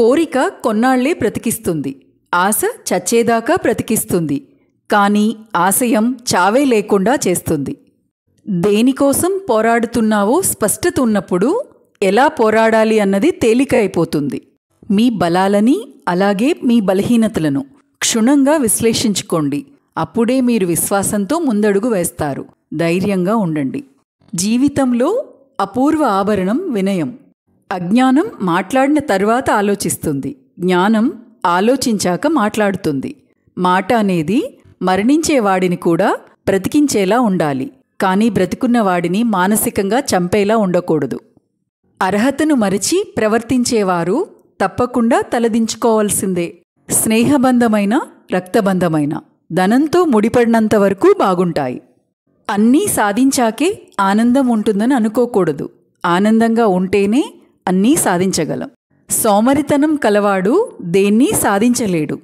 కోరిక కొన్నాళ్లే బ్రతికిస్తుంది, ఆశ చచ్చేదాకా బ్రతికిస్తుంది. కానీ ఆశయం చావే లేకుండా చేస్తుంది. దేనికోసం పోరాడుతున్నావో స్పష్టత ఉన్నప్పుడు ఎలా పోరాడాలి అన్నది తేలిక అయిపోతుంది. మీ బలాలని అలాగే మీ బలహీనతలను క్షుణ్ణంగా విశ్లేషించుకోండి. అప్పుడే మీరు విశ్వాసంతో ముందడుగు వేస్తారు. ధైర్యంగా ఉండండి. జీవితంలో అపూర్వ ఆభరణం వినయం. అజ్ఞానం మాట్లాడిన తర్వాత ఆలోచిస్తుంది, జ్ఞానం ఆలోచించాక మాట్లాడుతుంది. మాట అనేది మరణించేవాడిని కూడా బ్రతికించేలా ఉండాలి, కానీ బ్రతికున్నవాడిని మానసికంగా చంపేలా ఉండకూడదు. అర్హతను మరిచి ప్రవర్తించేవారు తప్పకుండా తలదించుకోవాల్సిందే. స్నేహబంధమైన రక్తబంధమైన ధనంతో ముడిపడినంతవరకు బాగుంటాయి. అన్నీ సాధించాకే ఆనందం ఉంటుందని అనుకోకూడదు. ఆనందంగా ఉంటేనే అన్నీ సాధించగలం. సోమరితనం కలవాడు దేన్నీ సాధించలేడు.